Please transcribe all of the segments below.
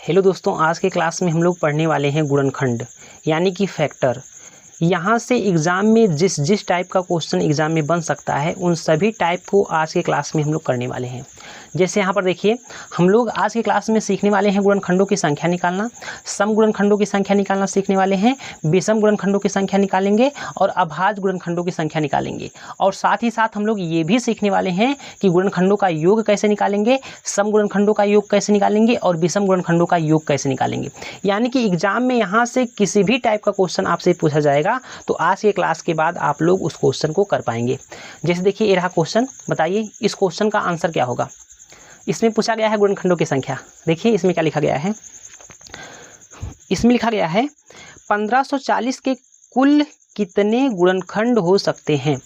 Hello दोस्तों, आज के क्लास में हम लोग पढ़ने वाले हैं गुणनखंड यानी कि फैक्टर। यहाँ से एग्ज़ाम में जिस टाइप का क्वेश्चन एग्ज़ाम में बन सकता है उन सभी टाइप को आज के क्लास में हम लोग करने वाले हैं। जैसे यहाँ पर देखिए, हम लोग आज के क्लास में सीखने वाले हैं गुणनखंडों की संख्या निकालना, सम गुणनखंडों की संख्या निकालना सीखने वाले हैं, विषम गुणनखंडों की संख्या निकालेंगे और अभाज्य गुणनखंडों की संख्या निकालेंगे। और साथ ही साथ हम लोग ये भी सीखने वाले हैं कि गुणनखंडों का योग कैसे निकालेंगे, सम गुणनखंडों का योग कैसे निकालेंगे और विषम गुणनखंडों का योग कैसे निकालेंगे। यानी कि एग्जाम में यहाँ से किसी भी टाइप का क्वेश्चन आपसे पूछा जाएगा तो आज के क्लास के बाद आप लोग उस क्वेश्चन को कर पाएंगे। जैसे देखिए, ये रहा क्वेश्चन, बताइए इस क्वेश्चन का आंसर क्या होगा। इसमें पूछा गया है गुणनखंडों की संख्या। देखिए इसमें क्या लिखा गया है, इसमें लिखा गया है 1540 के कुल कितने गुणनखंड हो सकते हैं।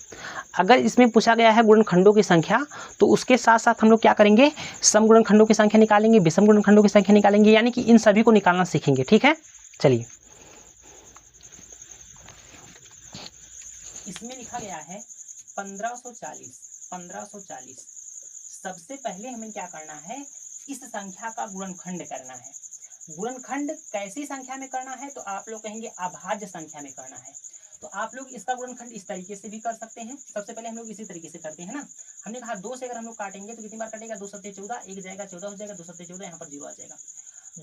अगर इसमें पूछा गया है गुणनखंडों की संख्या तो उसके साथ साथ हम लोग क्या करेंगे, सम गुणनखंडों की संख्या निकालेंगे, विषम गुणनखंडों की संख्या निकालेंगे, यानी कि इन सभी को निकालना सीखेंगे। ठीक है, चलिए। इसमें लिखा गया है 1540। सबसे पहले हमें क्या करना है, इस संख्या का गुणनखंड करना है। गुणनखंड कैसी संख्या में करना है तो आप लोग कहेंगे अभाज्य संख्या में करना है। तो आप लोग इसका गुणनखंड इस तरीके से भी कर सकते हैं। सबसे पहले हम लोग इसी तरीके से करते हैं ना। हमने कहा 2 से अगर हम लोग काटेंगे तो कितनी बार कटेगा, 2 सत्ते 14, एक जाएगा 14 हो जाएगा, 2 सत्ते 14, यहाँ पर 0 आ जाएगा।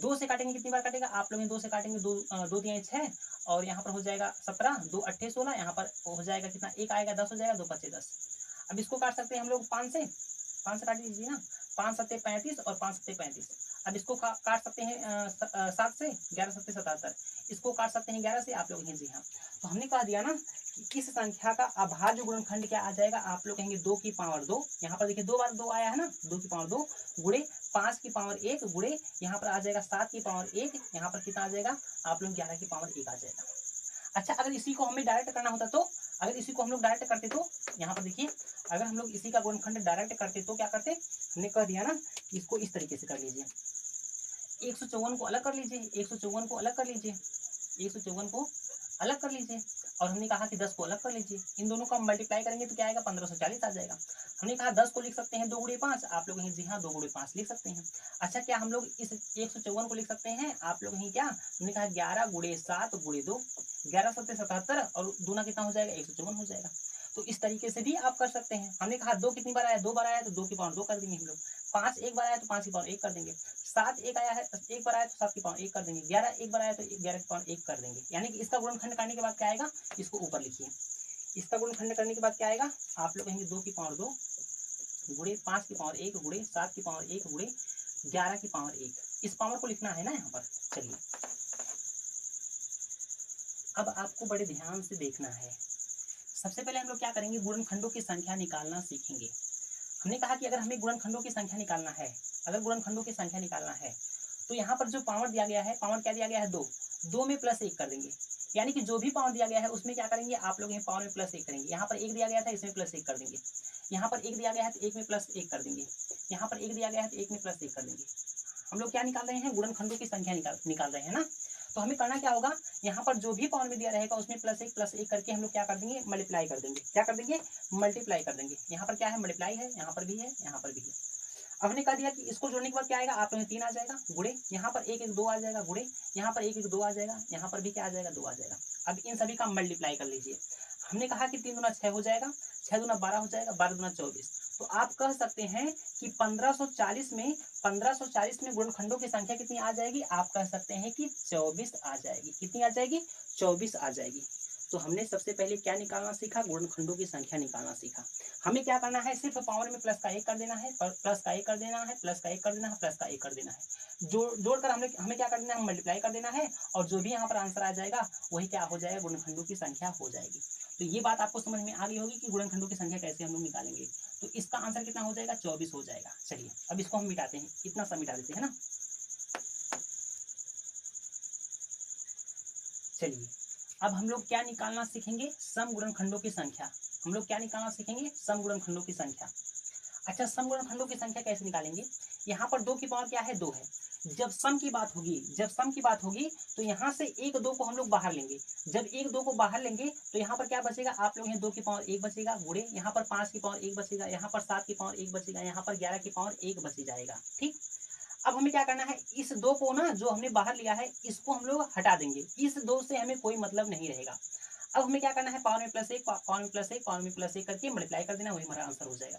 2 से काटेंगे कितनी बार कटेगा, आप लोग 2 से काटेंगे 2 दिए 6 और यहाँ पर हो जाएगा 17, 2 अट्ठे 16, यहाँ पर हो जाएगा कितना, 1 आएगा 10 हो जाएगा, 2 पच्चे 10। अब इसको काट सकते हैं हम लोग 5 से काट दीजिए ना, 5 सत्ते 35 और 5 सत्ते 35। अब इसको काट सकते हैं 7 से, 11 सत्ते 77। इसको काट सकते हैं 11 से, आप लोग जी हाँ। तो हमने कह दिया ना कि इस संख्या का अभाज्य गुणनखंड क्या आ जाएगा, आप लोग कहेंगे 2 की पावर 2। यहाँ पर देखिए 2 बार 2 आया है ना, 2 की पावर 2 गुणे 5 की पावर 1 गुणे यहाँ पर आ जाएगा 7 की पावर 1, यहाँ पर कितना आ जाएगा, आप लोग 11 की पावर 1 आ जाएगा। अच्छा, अगर इसी को हमें डायरेक्ट करना होता तो, अगर इसी को हम लोग डायरेक्ट करते तो यहाँ पर देखिए, अगर हम लोग इसी का गुणनखंड डायरेक्ट करते तो क्या करते, हमने कह दिया ना कि इसको इस तरीके से कर लीजिए। 154 को अलग कर लीजिए, 154 को अलग कर लीजिए, 154 को अलग कर लीजिए और हमने कहा कि 10 को अलग कर लीजिए। इन दोनों का मल्टीप्लाई करेंगे तो क्या आएगा, 1540 आ जाएगा। हमने कहा 10 को लिख सकते हैं 2 गुणे 5, आप लोग जी हाँ 2 गुणे 5 लिख सकते हैं। अच्छा, क्या हम लोग इस 154 को लिख सकते हैं, आप लोग क्या, हमने कहा 11 गुणे 7 गुणे 2, 11 सत्ते 77 और दूना कितना हो जाएगा, 154 हो जाएगा। तो इस तरीके से भी आप कर सकते हैं। हमने कहा 2 कितनी बार आया, 2 बार आया तो 2 की पावर 2 कर देंगे हम लोग। 5 एक बार आया तो 5 की पावर 1 कर देंगे। 7 एक आया है, एक बार आया तो 7 की पावर 1 कर देंगे। 11 एक बार आया तो 11 की पावर 1 कर देंगे। यानी कि इसका गुणनखंड करने के बाद क्या आएगा, इसको ऊपर लिखिए। इसका गुणनखंड करने के बाद क्या आएगा, आप लोग कहेंगे 2 की पावर 2 गुणे 5 की पावर 1 गुणे 7 की पावर 1 गुणे 11 की पावर 1। इस पावर को लिखना है ना यहाँ पर। चलिए, अब आपको बड़े ध्यान से देखना है। सबसे पहले हम लोग क्या करेंगे, गुणनखंडों की संख्या निकालना सीखेंगे। हमने कहा कि अगर हमें गुणनखंडों की संख्या निकालना है, अगर गुणनखंडों की संख्या निकालना है तो यहाँ पर जो पावर दिया गया है, पावर क्या दिया गया है, 2 में प्लस 1 कर देंगे। यानी कि जो भी पावर दिया गया है उसमें क्या करेंगे, आप लोग पावर में प्लस 1 करेंगे। यहाँ पर 1 दिया गया था, इसमें प्लस 1 कर देंगे। यहाँ पर 1 दिया गया है तो 1 में प्लस 1 कर देंगे। यहाँ पर 1 दिया गया है तो 1 में प्लस 1 कर देंगे। हम लोग क्या निकाल रहे हैं, गुणनखंडों की संख्या निकाल रहे हैं ना। तो हमें करना क्या होगा, यहाँ पर जो भी पावर में दिया रहेगा उसमें प्लस 1 करके हम लोग क्या कर देंगे, मल्टीप्लाई कर देंगे। क्या कर देंगे, मल्टीप्लाई कर देंगे। यहाँ पर क्या है, मल्टीप्लाई है, यहाँ पर भी है, यहाँ पर भी है। अब हमने कह दिया कि इसको जोड़ने के बाद क्या आएगा, आप लोग 3 आ जाएगा गुणे, यहाँ पर 1 1 2 आ जाएगा गुणे, यहाँ पर 1 1 2 आ जाएगा, यहाँ पर भी क्या आ जाएगा, 2 आ जाएगा। अब इन सभी का मल्टीप्लाई कर लीजिए। हमने कहा कि 3 दूना 6 हो जाएगा, 6 दूना 12 हो जाएगा, 12 दूना 24। तो आप कह सकते हैं कि 1540 में गुणनखंडों की संख्या कितनी आ जाएगी, आप कह सकते हैं कि 24 आ जाएगी। कितनी आ जाएगी, 24 आ जाएगी। तो हमने सबसे पहले क्या निकालना सीखा, गुणनखंडों की संख्या निकालना सीखा। हमें क्या करना है, सिर्फ पावर में प्लस का 1 कर देना है, प्लस का 1 कर देना है, प्लस का 1 कर देना है, प्लस का 1 कर देना है। जोड़कर हमें क्या कर देना है, मल्टीप्लाई कर देना है और जो भी यहाँ पर आंसर आ जाएगा वही क्या हो जाएगा, गुणनखंडों की संख्या हो जाएगी। तो ये बात आपको समझ में आ गई होगी कि गुणनखंडों की संख्या कैसे हम लोग निकालेंगे। तो इसका आंसर कितना हो जाएगा, 24 हो जाएगा। चलिए, अब इसको हम मिटाते हैं, इतना सा मिटा देते हैं ना। चलिए, अब हम लोग क्या निकालना सीखेंगे, सम गुणनखंडों की संख्या। हम लोग क्या निकालना सीखेंगे, सम गुणनखंडों की संख्या। अच्छा, सम गुणनखंडों की संख्या कैसे निकालेंगे, यहाँ पर 2 की पावर क्या है, 2 है। जब सम की बात होगी तो यहाँ से 1 2 को हम लोग बाहर लेंगे। जब 1 2 को बाहर लेंगे तो यहाँ पर क्या बचेगा, आप लोग 2 की पावर 1 बचेगा गुणे, यहाँ पर 5 की पावर 1 बचेगा, यहाँ पर 7 की पावर 1 बचेगा, यहाँ पर 11 की पावर 1 बच जाएगा। ठीक, अब हमें क्या करना है, इस 2 को ना जो हमने बाहर लिया है इसको हम लोग हटा देंगे, इस 2 से हमें कोई मतलब नहीं रहेगा। अब हमें क्या करना है, पावर में प्लस 1 पावर में प्लस 1 पावर में प्लस 1 करके मल्टीप्लाई कर देना, वही हमारा आंसर हो जाएगा।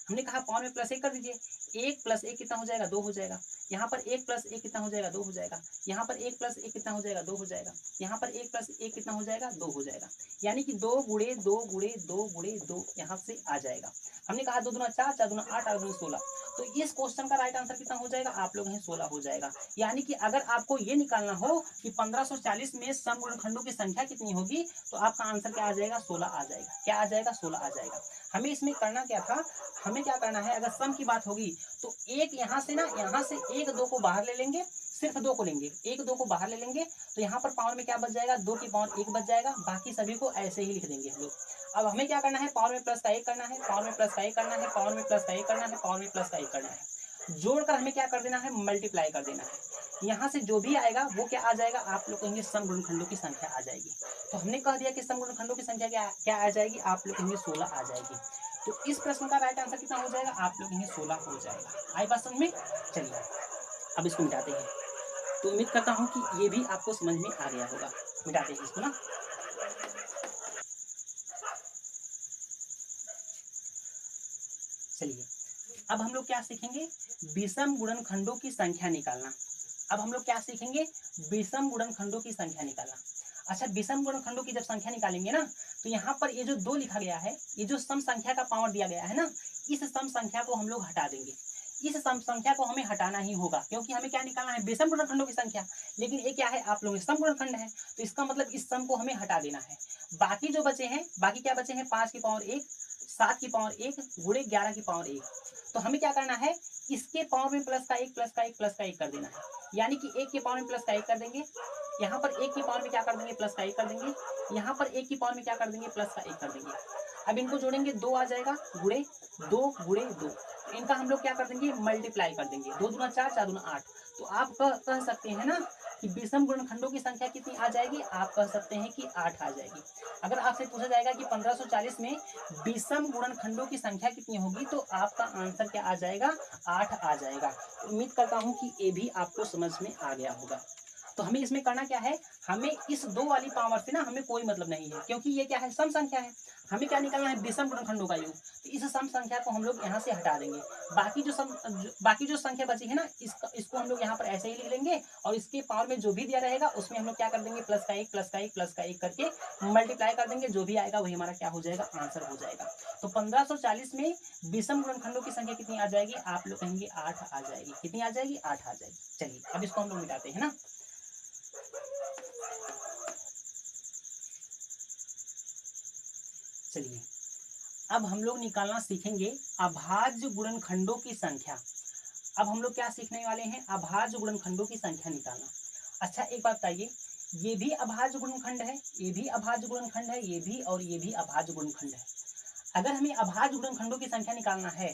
हमने कहा पावर में प्लस 1 कर दीजिए, 1 प्लस 1 कितना हो जाएगा, 2 हो जाएगा। यहाँ पर 1 प्लस 1 कितना हो जाएगा, 2 हो जाएगा। यहाँ पर 1 प्लस 1 कितना हो जाएगा, 2 हो जाएगा। यहाँ पर 1 प्लस 1 कितना हो जाएगा, 2 हो जाएगा। यानी कि 2 गुणे 2 गुणे 2 गुणे 2 यहाँ से आ जाएगा। हमने कहा 2 दूना 4, 4 दूना 8, 8 दूना 16। तो इस क्वेश्चन का राइट आंसर कितना हो जाएगा, आप लोग हैं 16 हो जाएगा। यानी कि अगर आपको ये निकालना हो कि 1540 में सम गुणनखंडों की संख्या कितनी होगी, तो आपका आंसर क्या आ जाएगा, 16 आ जाएगा। क्या आ जाएगा, 16 आ जाएगा। हमें इसमें करना क्या था, हमें क्या करना है, अगर सम की बात होगी तो एक यहाँ से ना, यहाँ से 1 2 को बाहर ले लेंगे, सिर्फ 2 को लेंगे, 1 2 को बाहर ले लेंगे, तो यहाँ पर पावर में क्या बच जाएगा, 2 की पावर 1 बच जाएगा। बाकी सभी को ऐसे ही लिख देंगे हम लोग। अब हमें क्या करना है, पावर में प्लस का 1 करना है, पावर में प्लस का 1 करना है, पावर में प्लस का 1 करना है, पावर में प्लस का 1 करना है। जोड़कर हमें क्या कर देना है, मल्टीप्लाई कर देना है। यहाँ से जो भी आएगा वो क्या आ जाएगा, आप लोग कहेंगे सम गुणनखंडों की संख्या आ जाएगी। तो हमने कह दिया कि सम गुणनखंडों की संख्या क्या आ जाएगी, आप लोग कहेंगे 16 आ जाएगी। तो इस प्रश्न का राइट आंसर कितना हो जाएगा, आप लोग कहेंगे 16 हो जाएगा। आई बात समझ में? चलिए अब इसको मिटाते हैं। तो उम्मीद करता हूँ कि ये भी आपको समझ में आ गया होगा। मिटाते हैं इसको ना। चलिए अब हम लोग क्या सीखेंगे, विषम गुणनखंडों की संख्या निकालना। अब हम लोग क्या सीखेंगे, विषम गुणनखंडों की संख्या निकालना। अच्छा, विषम गुणनखंडों की जब संख्या निकालेंगे ना, तो यहाँ पर ये जो 2 लिखा गया है, ये जो सम संख्या का पावर दिया गया है ना, इस सम संख्या को हम लोग हटा देंगे। इस सम संख्या को हमें हटाना ही होगा, क्योंकि हमें क्या निकालना है, विषम गुणनखंडों की संख्या। लेकिन ये क्या है, आप लोग सम गुणनखंड है, तो इसका मतलब इस सम को हमें हटा देना है। बाकी जो बचे हैं, बाकी क्या बचे हैं, 5 की पावर 1, 7 की पावर 1 गुणे 11 की पावर 1। तो हमें क्या करना है, इसके पावर में प्लस का 1 प्लस का 1 प्लस का 1 कर देना है। यानी कि 1 के पावर में प्लस का 1 कर देंगे, यहाँ पर 1 की पावर में क्या कर देंगे, प्लस का 1 कर देंगे, यहाँ पर 1 की पावर में क्या कर देंगे, प्लस का 1 कर देंगे। अब इनको जोड़ेंगे, 2 आ जाएगा, गुणे 2 गुणे 2। इनका हम लोग क्या कर देंगे, मल्टीप्लाई कर देंगे, 2 दूना 4, 4 दूना 8। तो आप कह सकते हैं ना कि विषम गुणनखंडों की संख्या कितनी आ जाएगी, आप कह सकते हैं कि 8 आ जाएगी। अगर आपसे पूछा जाएगा कि 1540 में विषम गुणनखंडों की संख्या कितनी होगी, तो आपका आंसर क्या आ जाएगा, 8 आ जाएगा। उम्मीद करता हूँ कि ये भी आपको समझ में आ गया होगा। तो हमें इसमें करना क्या है, हमें इस 2 वाली पावर से ना हमें कोई मतलब नहीं है, क्योंकि ये क्या है, सम संख्या है। हमें क्या निकालना है, विषम गुणनखंडों का योग। तो इस सम संख्या को हम लोग यहाँ से हटा देंगे। बाकी जो संख्या बची है ना, इसको हम लोग यहाँ पर ऐसे ही लिख लेंगे, और इसके पावर में जो भी दिया रहेगा उसमें हम लोग क्या कर देंगे, प्लस का 1 प्लस का 1 प्लस का 1 करके मल्टीप्लाई कर देंगे। जो भी आएगा वही हमारा क्या हो जाएगा, आंसर हो जाएगा। तो 1540 में विषम गुणनखंडों की संख्या कितनी आ जाएगी, आप लोग कहेंगे 8 आ जाएगी। कितनी आ जाएगी, 8 आ जाएगी। चलिए अब इसको हम लोग मिटाते हैं ना। चलिए अब हम लोग निकालना सीखेंगे अभाज्य गुणनखंडों की संख्या। अब हम लोग क्या सीखने वाले हैं, अभाज्य गुणनखंडों की संख्या निकालना। अच्छा एक बात बताइए, ये भी अभाज्य गुणनखंड है, ये भी अभाज्य गुणनखंड है, ये भी और ये भी अभाज्य गुणनखंड है। अगर हमें अभाज्य गुणनखंडों की संख्या निकालना है,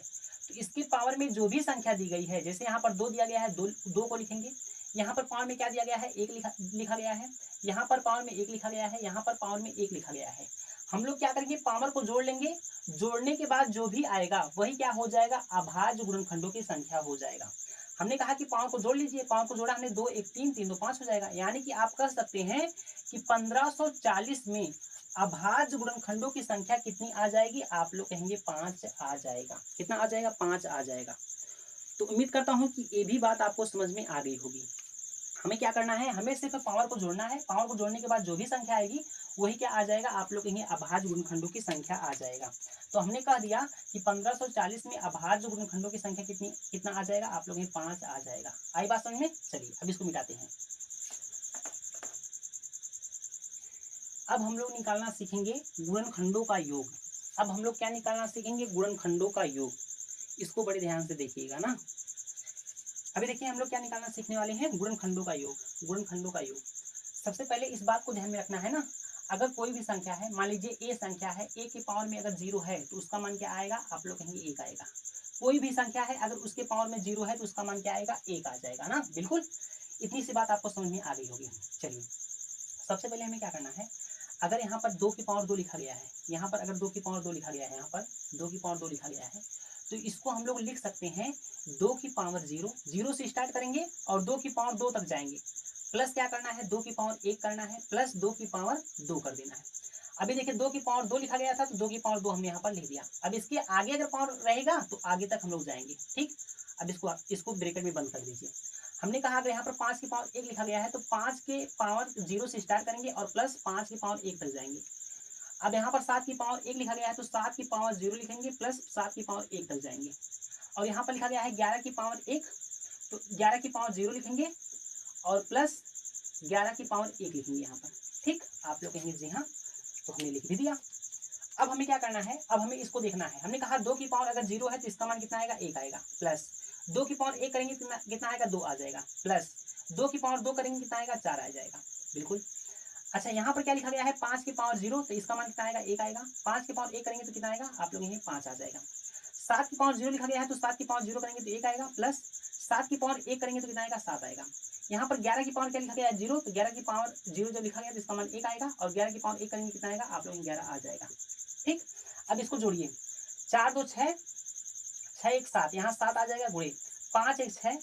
तो इसके पावर में जो भी संख्या दी गई है, जैसे यहाँ पर 2 दिया गया है, 2 को लिखेंगे। यहाँ पर पावर में क्या दिया गया है, 1 लिखा गया है। यहाँ पर पावर में 1 लिखा गया है, यहाँ पर पावर में 1 लिखा गया है। हम लोग क्या करेंगे, पावर को जोड़ लेंगे। जोड़ने के बाद जो भी आएगा वही क्या हो जाएगा, अभाज्य गुणनखंडों की संख्या हो जाएगा। हमने कहा कि पावर को जोड़ लीजिए, पावर को जोड़ा हमने, 2 1 3 3 2 5 हो जाएगा। यानी कि आप कह सकते हैं कि 1540 में अभाज्य गुणनखंडों की संख्या कितनी आ जाएगी, आप लोग कहेंगे 5 आ जाएगा। कितना आ जाएगा, 5 आ जाएगा। तो उम्मीद करता हूँ कि ये भी बात आपको समझ में आ गई होगी। हमें क्या करना है, हमें सिर्फ पावर को जोड़ना है। पावर को जोड़ने के बाद जो भी संख्या आएगी वही क्या आ जाएगा, आप लोग कहेंगे अभाज्य गुणनखंडों की संख्या आ जाएगा। तो हमने कह दिया कि 1540 में अभाज्य गुणनखंडों की संख्या कितना आ जाएगा, आप लोग 5 आ जाएगा। आई बात समझ में? चलिए अब इसको मिटाते हैं। अब हम लोग निकालना सीखेंगे गुणनखंडों का योग। अब हम लोग क्या निकालना सीखेंगे, गुणनखंडों का योग। इसको बड़े ध्यान से देखिएगा ना। अभी देखिए हम लोग क्या निकालना सीखने वाले हैं, गुणनखंडों का योग। गुणनखंडों का योग, सबसे पहले इस बात को ध्यान में रखना है ना, अगर कोई भी संख्या है, मान लीजिए ए संख्या है, ए के पावर में अगर 0 है तो उसका मान क्या आएगा, आप लोग कहेंगे 1 आएगा। कोई भी संख्या है अगर उसके पावर में 0 है तो उसका मान क्या आएगा, 1 आ जाएगा ना। बिल्कुल इतनी सी बात आपको समझ में आ गई होगी। चलिए सबसे पहले हमें क्या करना है, अगर यहाँ पर 2 की पावर 2 लिखा गया है, यहाँ पर अगर 2 की पावर 2 लिखा गया है, यहाँ पर 2 की पावर 2 लिखा गया है, तो इसको हम लोग लिख सकते हैं 2 की पावर 0, 0 से स्टार्ट करेंगे और 2 की पावर 2 तक जाएंगे, प्लस क्या करना है 2 की पावर 1 करना है, प्लस 2 की पावर 2 कर देना है। अभी देखिए 2 की पावर 2 लिखा गया था तो 2 की पावर 2 हमने यहाँ पर लिख दिया। अब इसके आगे अगर पावर रहेगा तो आगे तक हम लोग जाएंगे, ठीक। अब इसको ब्रैकेट में बंद कर दीजिए। हमने कहा अगर यहाँ पर 5 की पावर 1 लिखा गया है तो 5 के पावर 0 से स्टार्ट करेंगे और प्लस 5 की पावर 1 तक जाएंगे। अब यहाँ पर 7 की पावर 1 लिखा गया है तो 7 की पावर 0 लिखेंगे प्लस 7 की पावर 1 तक जाएंगे। और यहाँ पर लिखा गया है 11 की पावर 1 तो 11 की पावर 0 लिखेंगे और प्लस 11 की पावर 1 लिखेंगे यहाँ पर, ठीक। आप लोग कहेंगे जी हाँ, तो हमने लिख भी दिया। अब हमें क्या करना है, अब हमें इसको देखना है। हमने कहा 2 की पावर अगर 0 है तो इसका मान कितना आएगा 1 आएगा, प्लस 2 की पावर 1 करेंगे कितना आएगा 2 आ जाएगा, प्लस 2 की पावर 2 करेंगे कितना आएगा 4 आ जाएगा, बिल्कुल। अच्छा यहाँ पर क्या लिखा गया है 5 की पावर 0 तो इसका मान कितना आएगा 1 आएगा, 5 की पावर 1 करेंगे तो कितना आएगा आप लोग 5 आ जाएगा। 7 की पावर 0 लिखा गया है तो 7 की पावर 0 करेंगे तो 1 आएगा, प्लस 7 की पावर 1 करेंगे तो कितना आएगा 7 आएगा। यहाँ पर 11 की पावर क्या लिखा गया है 0 तो 11 की पावर 0 जब लिखा गया तो इसका मान 1 आएगा और 11 की पावर 1 करेंगे कितना आएगा आप लोग 11 आ जाएगा, ठीक। अब इसको जोड़िए, 4 2 6, 6 1 7, यहाँ 7 आ जाएगा गुणे, 5 1 6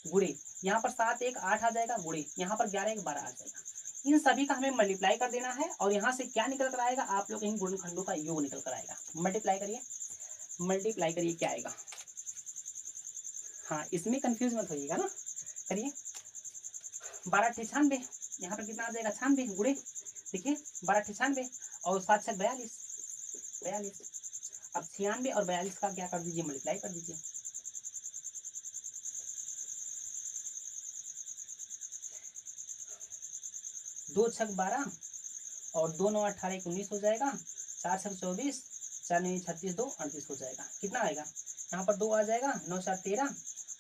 गुणे, यहाँ पर 7 1 8 आ जाएगा गुणे, यहाँ पर 11 1 12 आ जाएगा। इन सभी का हमें मल्टीप्लाई कर देना है और यहाँ से क्या निकल कर आएगा आप लोग इन गुणनखंडों का योग निकल कर आएगा। मल्टीप्लाई करिए, मल्टीप्लाई करिए क्या आएगा। हाँ इसमें कंफ्यूज मत होइएगा ना, करिए। 12 96, यहाँ पर कितना आ जाएगा 96 गुणे, देखिए 12 96 और 7 6 42, 42। अब 96 और 42 का क्या कर दीजिए मल्टीप्लाई कर दीजिए। दो 6 12 और 2 9 18 19 हो जाएगा, 4 6 24, 4 9 36 2 38 हो जाएगा। कितना आएगा यहाँ पर 2 आ जाएगा, 9 4 13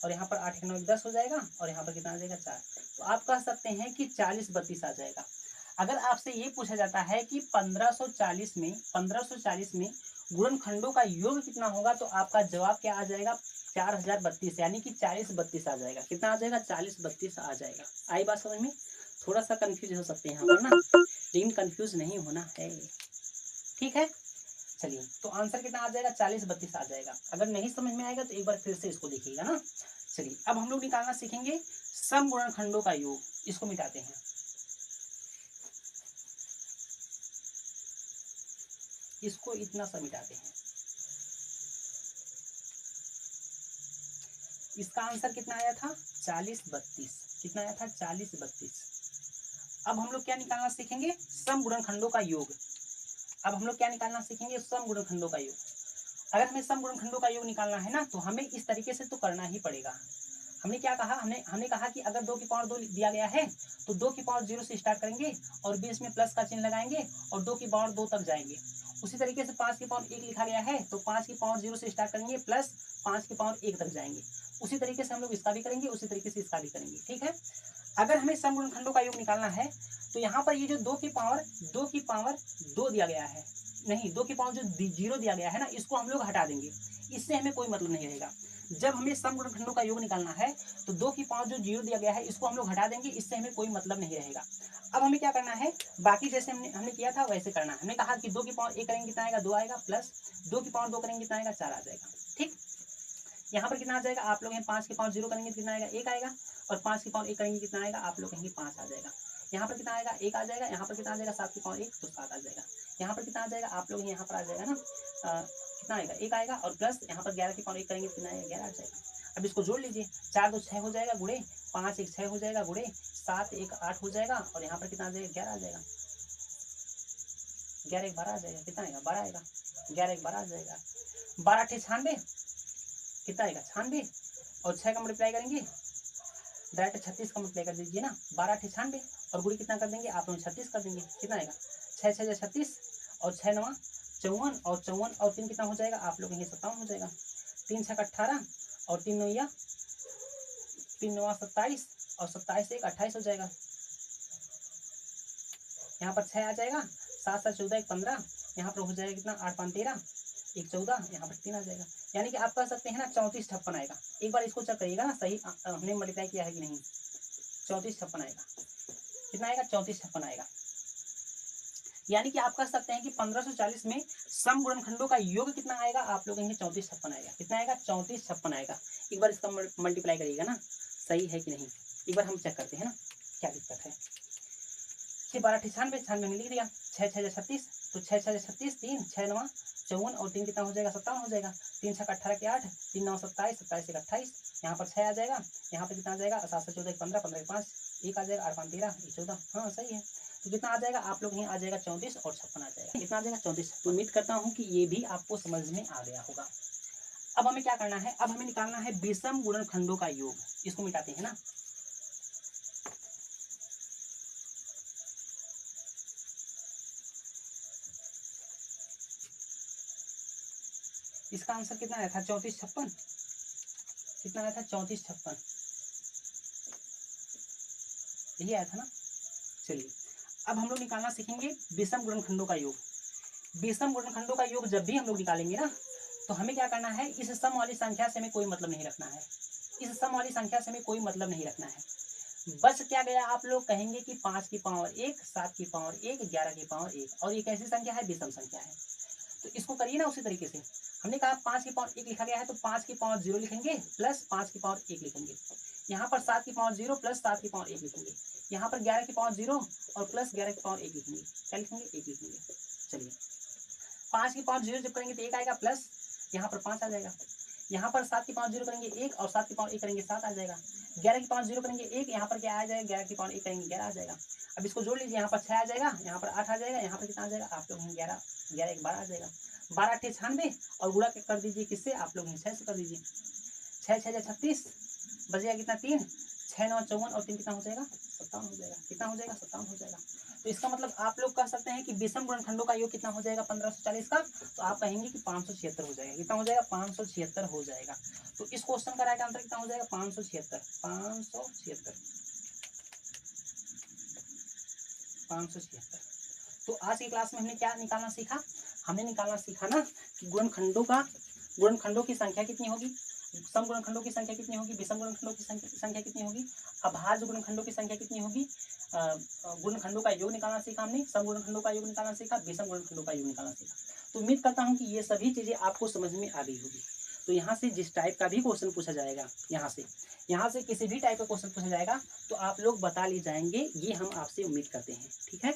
और यहाँ पर 8 1 9 10 हो जाएगा और यहाँ पर कितना आ जाएगा 4। तो आप कह सकते हैं कि 40 32 आ जाएगा। अगर आपसे ये पूछा जाता है कि 1540 में गुणनखंडों का योग कितना होगा तो आपका जवाब क्या आ जाएगा 4032, यानी कि 40 32 आ जाएगा। कितना आ जाएगा 40 32 आ जाएगा। आई बात समझ में? थोड़ा सा कंफ्यूज हो सकते हैं यहाँ पर ना, लेकिन कंफ्यूज नहीं होना है, ठीक है। चलिए तो आंसर कितना आ जाएगा 40 32 आ जाएगा। अगर नहीं समझ में आएगा तो एक बार फिर से इसको देखिएगा ना। चलिए अब हम लोग निकालना सीखेंगे समगुणनखंडों का योग। इसको मिटाते हैं, इसको इतना सा मिटाते हैं। इसका आंसर कितना आया था 40 32। कितना आया था 40 32। अब हम लोग क्या निकालना सीखेंगे समगुणनखंडों का योग। अब हम लोग क्या निकालना सीखेंगे समगुणनखंडों का योग। अगर हमें समगुणनखंडों का योग निकालना है ना तो हमें इस तरीके से तो करना ही पड़ेगा। हमने क्या कहा, हमने कहा कि अगर 2 की पावर 2 दिया गया है तो 2 की पावर 0 से स्टार्ट करेंगे और बीच में प्लस का चिन्ह लगाएंगे और 2 की पावर 2 तक जाएंगे। उसी तरीके से 5 की पावर 1 लिखा गया है तो 5 की पावर 0 से स्टार्ट करेंगे प्लस 5 की पावर 1 तक जाएंगे। उसी तरीके से हम लोग इसका भी करेंगे, उसी तरीके से इसका भी करेंगे, ठीक है। अगर हमें समगुणनखंडों का योग निकालना है तो यहाँ पर ये जो 2 की पावर 2 दिया गया है, नहीं 2 की पावर जो 0 दिया गया है ना इसको हम लोग हटा देंगे, इससे हमें कोई मतलब नहीं रहेगा। जब हमें समगुणनखंडों का योग निकालना है तो 2 की पावर जो 0 दिया गया है इसको हम लोग हटा देंगे, इससे हमें कोई मतलब नहीं रहेगा। अब हमें क्या करना है, बाकी जैसे हमने किया था वैसे करना है। हमने कहा कि 2 की पावर 1 करेंगे कितना आएगा 2 आएगा, प्लस 2 की पावर 2 करेंगे कितना आएगा 4 आ जाएगा, ठीक। यहाँ पर कितना आ जाएगा आप लोग 5 की पावर 0 करेंगे कितना आएगा 1 आएगा और 5 की पावर 1 करेंगे कितना आएगा आप लोग कहेंगे 5 आ जाएगा। यहाँ पर कितना आएगा 1 आ जाएगा, यहाँ पर कितना आ जाएगा 7 की पावर 1 तो 7 आ जाएगा। यहाँ पर कितना आ जाएगा आप लोग यहाँ पर आ जाएगा ना कितना आएगा 1 आएगा और प्लस यहाँ पर 11 की पावर 1 करेंगे कितना आएगा 11 आ जाएगा। अब इसको जोड़ लीजिए, 4 2 6 हो जाएगा गुणे, 5 1 6 हो जाएगा गुणे, 7 1 8 हो जाएगा और यहाँ पर कितना आ जाएगा 11 आ जाएगा। 11 1 12 आ जाएगा, कितना आएगा 12 आएगा, 11 1 12 आ जाएगा। 12 8 96 कितना आएगा 96 और 6 का मल्टीप्लाई करेंगे डायरेक्ट 36 का मल्टीप्लाई कर दीजिए ना, 12 8 96 और गुणी कितना कर देंगे आप लोग 36 कर देंगे, कितना आएगा 6 6 36 और 6 9 54 और 54 और 3 कितना हो जाएगा आप लोग 57 हो जाएगा। 3 6 18 और 3 9 27 और 27 1 28 हो जाएगा। यहाँ पर 6 आ जाएगा, 7 7 14 1 15, यहाँ पर हो जाएगा कितना 8 5 13 1 14, यहाँ पर 3 आ जाएगा। यानी कि आप कह सकते हैं ना 34 56 आएगा। एक बार इसको चेक करिएगा ना सही हमने मल्टीप्लाई किया है कि नहीं। 34 56 आएगा, कितना आएगा 34 56 आएगा। यानी कि आप कह सकते हैं कि 1540 में सम गुणनखंडों का योग कितना आएगा, आप लोग कहेंगे 3456 आएगा। कितना आएगा, 3456 आएगा। एक बार इसका मल्टीप्लाई करिएगा ना, सही है कि नहीं, एक बार हम चेक करते हैं ना क्या दिक्कत है। 6 12 96, 96 में लिख दिया, 6 6 36, तो 6 6 36, 3 6 9 54 और 3 कितना हो जाएगा, 57 हो जाएगा। 3 6 18 के 8, 3 9 27, 27 1 28, यहाँ पर 6 आ जाएगा, यहाँ पर कितना आ जाएगा, 7 7 14 15, 15 5 1 आ जाएगा, 8 5 13 1 14, हाँ सही है। तो कितना आ जाएगा, आप लोग यहाँ आ जाएगा 34 और 56 आ जाएगा। कितना आ जाएगा, 34। तो उम्मीद करता हूँ कि ये भी आपको समझ में आ गया होगा। अब हमें क्या करना है, अब हमें निकालना है विषम गुणनखंडों का योग। इसको मिटाते हैं ना, इसका आंसर कितना आया था, 3456। कितना आया था, 3456, यही आया था ना। चलिए अब हम लोग निकालना सीखेंगे विषम गुणनखंडों का योग। विषम गुणनखंडों का योग जब भी हम लोग निकालेंगे ना, तो हमें क्या करना है, इस सम वाली संख्या से हमें कोई मतलब नहीं रखना है। इस सम वाली संख्या से हमें कोई मतलब नहीं रखना है। बस क्या गया, आप लोग कहेंगे कि 5 की पावर 1, 7 की पावर 1, 11 की पावर 1, और ये कैसी संख्या है, विषम संख्या है। तो इसको करिए ना उसी तरीके से। हमने कहा 5 की पावर 1 लिखा गया है, तो 5 की पावर 0 लिखेंगे प्लस 5 की पावर 1 लिखेंगे। यहाँ पर 7 की पावर 0 प्लस 7 की पावर 1 लिखेंगे। यहाँ पर 11 की पावर 0 और प्लस 11 की पावर 1 लिखेंगे। क्या लिखेंगे, 1 लिखेंगे। चलिए 5 की पावर 0 जब करेंगे तो 1 आएगा, प्लस यहाँ पर 5 आ जाएगा। यहाँ पर 7 की पावर 0 करेंगे 1 और 7 की पावर 1 करेंगे 7 आ जाएगा। 11 की पावर 0 करेंगे 1, यहाँ पर क्या आ जाएगा, 11 की पावर 1 करेंगे 11 आ जाएगा। अब इसको जोड़ लीजिए, यहाँ पर 6 आ जाएगा, यहाँ पर 8 आ जाएगा, यहाँ पर कितना आ जाएगा, आप लोग 11 11 1 12 आ जाएगा। 12 8 96 और गुणा कर दीजिए किससे, आप लोग 6 से कर दीजिए। 6 6 36, बचेगा कितना 3, 6 9 54 और 3 कितना हो जाएगा, 57 हो जाएगा। कितना हो जाएगा, 57 हो जाएगा। तो इसका मतलब आप लोग कह सकते हैं कि विषम गुणनखंडों का योग कितना हो जाएगा 1540 का, तो आप कहेंगे कि 576 हो जाएगा। कितना हो जाएगा, 576 हो जाएगा। तो इस क्वेश्चन का राइट आंसर कितना हो जाएगा, 576 576 576। तो आज की क्लास में हमने क्या निकालना सीखा, हमने निकालना सीखा ना कि गुणनखंडों की संख्या कितनी होगी, सम गुणनखंडों की संख्या कितनी होगी, विषम गुणनखंडों की संख्या कितनी होगी, अभाज्य गुणनखंडों की संख्या कितनी होगी। गुणनखंडों का योग निकालना सीखा हमने, सम गुणनखंडों का योग निकालना सीखा, विषम गुणनखंडों का योग निकालना सीखा। तो उम्मीद करता हूँ कि ये सभी चीजें आपको समझ में आ गई होगी। तो यहाँ से जिस टाइप का भी क्वेश्चन पूछा जाएगा, यहाँ से किसी भी टाइप का क्वेश्चन पूछा जाएगा, तो आप लोग बता ले जाएंगे, ये हम आपसे उम्मीद करते हैं। ठीक है।